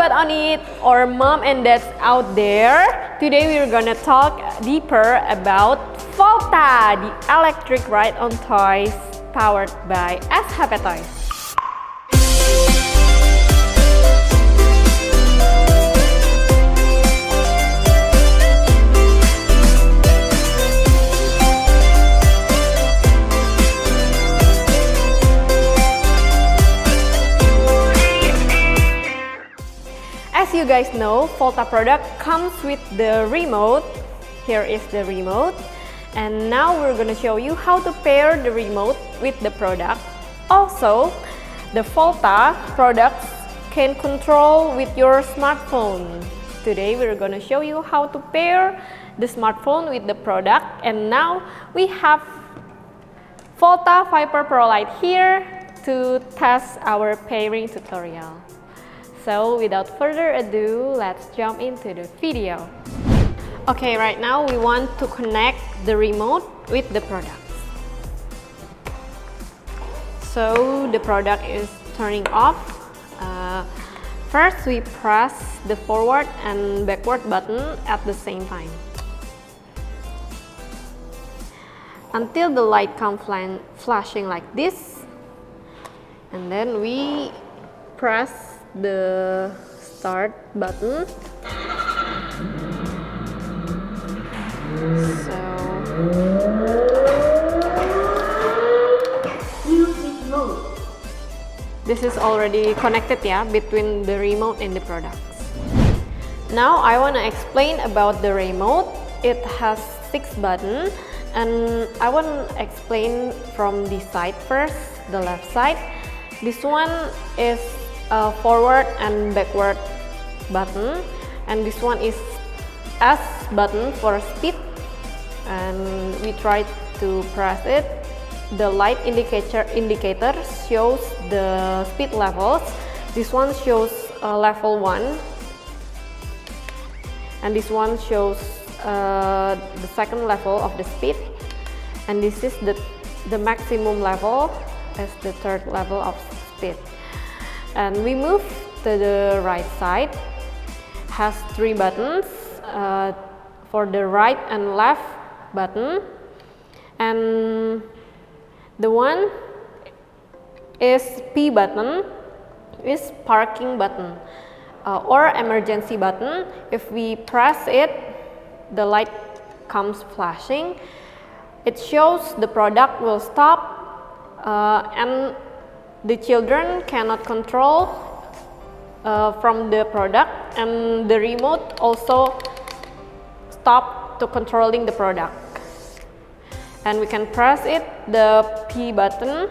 sobat on it or mom and dads out there. Today we're gonna talk deeper about Volta, the electric ride-on toys powered by SHP Toys. As you guys know, Volta product comes with the remote. Here is the remote. And now we're gonna show you how to pair the remote with the product. Also, the Volta products can control with your smartphone. Today we're gonna show you how to pair the smartphone with the product. And now we have Volta Viper Pro Lite here to test our pairing tutorial. So without further ado, let's jump into the video. Okay, right now we want to connect the remote with the products. So the product is turning off. First we press the forward and backward button at the same time until the light comes flashing like this, and then we press the start button. So this is already connected between the remote and the products. Now I want to explain about the remote. It has 6 buttons, and I want to explain from the side first, the left side. This one is a forward and backward button, and this one is S button for speed, and we try to press it. The light indicator shows the speed levels. This one shows level 1, and this one shows the second level of the speed, and this is the maximum level as the third level of speed. And we move to the right side. Has 3 buttons for the right and left button, and the one is P button, is parking button or emergency button. If we press it, the light comes flashing. It shows the product will stop, and the children cannot control from the product, and the remote also stop to controlling the product. And we can press it, the P button,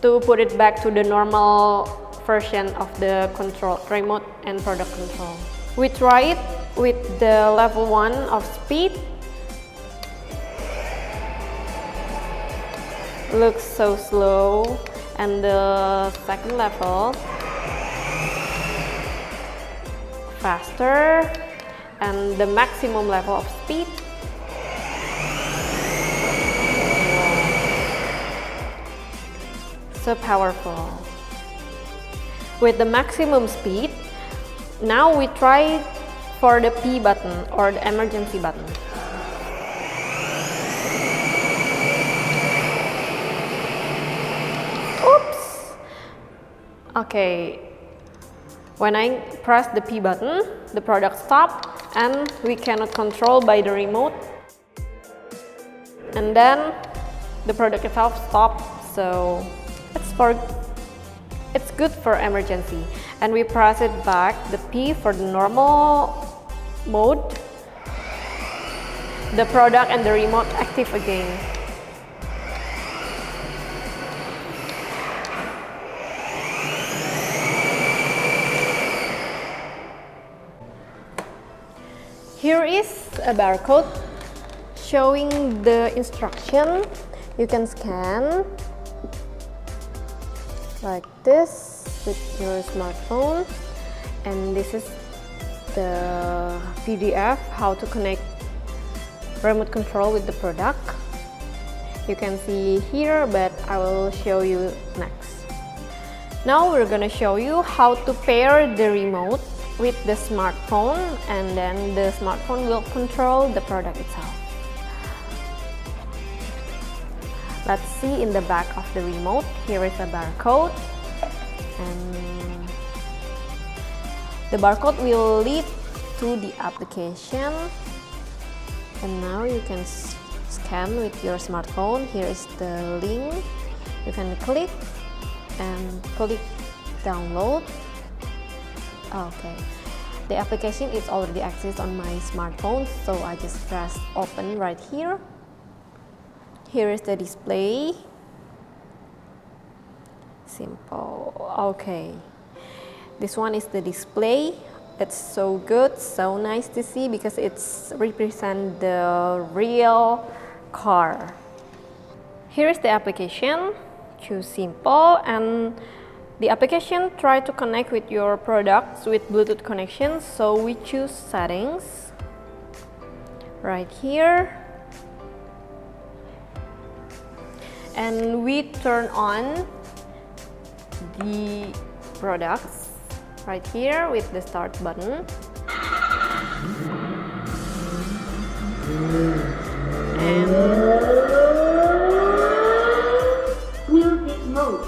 to put it back to the normal version of the control remote and product control. We try it with the level 1 of speed. Looks so slow. And the second level, faster, and the maximum level of speed, so powerful. With the maximum speed, now we try for the P button or the emergency button. Okay, when I press the P button, the product stops and we cannot control by the remote, and then the product itself stops. So it's good for emergency. And we press it back, the P for the normal mode, the product and the remote active again. Here is a barcode showing the instruction. You can scan like this with your smartphone, and this is the PDF how to connect remote control with the product. You can see here, but I will show you next. Now we're gonna show you how to pair the remote with the smartphone, and then the smartphone will control the product itself. Let's see in the back of the remote. Here is a barcode, and the barcode will lead to the application, and now you can scan with your smartphone. Here is the link. You can click and click download. Okay, the application is already accessed on my smartphone, so I just press open right here. Here is the display. Simple. Okay, this one is the display. It's so good, so nice to see because it's represent the real car. Here is the application. Choose simple, and the application try to connect with your products with Bluetooth connection, so we choose settings right here, and we turn on the products right here with the start button, and music mode.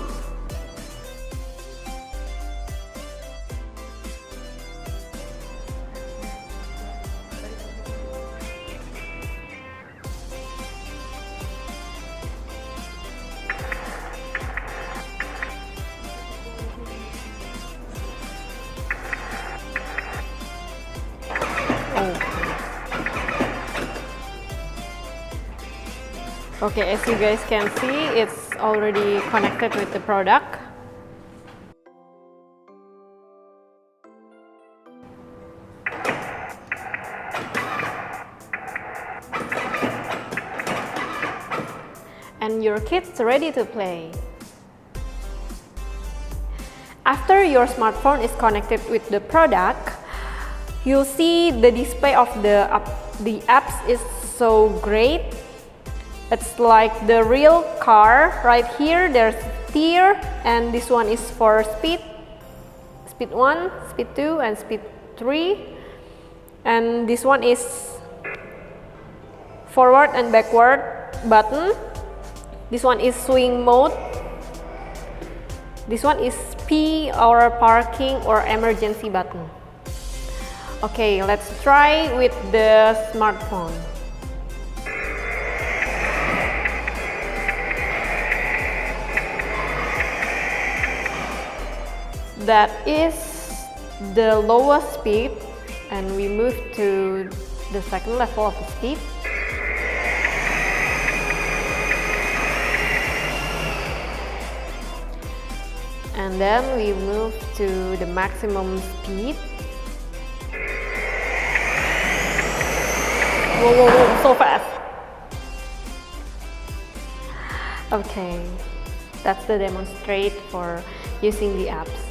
Okay, as you guys can see, it's already connected with the product. And your kid's ready to play. After your smartphone is connected with the product, you'll see the display of the apps is so great. It's like the real car. Right here, there's steer, and this one is for speed 1, speed 2, and speed 3. And this one is forward and backward button. This one is swing mode. This one is P or parking or emergency button. Okay, let's try with the smartphone. That is the lowest speed, and we move to the second level of the speed. And then we move to the maximum speed. Whoa, whoa, whoa, so fast! Okay, that's the demonstrate for using the apps.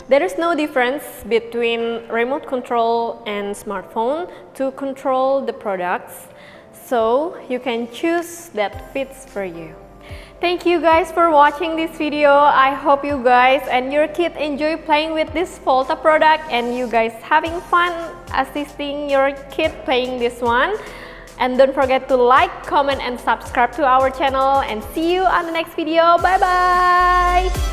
There is no difference between remote control and smartphone to control the products, so you can choose that fits for you. Thank you guys for watching this video. I hope you guys and your kid enjoy playing with this Volta product, and you guys having fun assisting your kid playing this one. And don't forget to like, comment, and subscribe to our channel, and see you on the next video. Bye bye!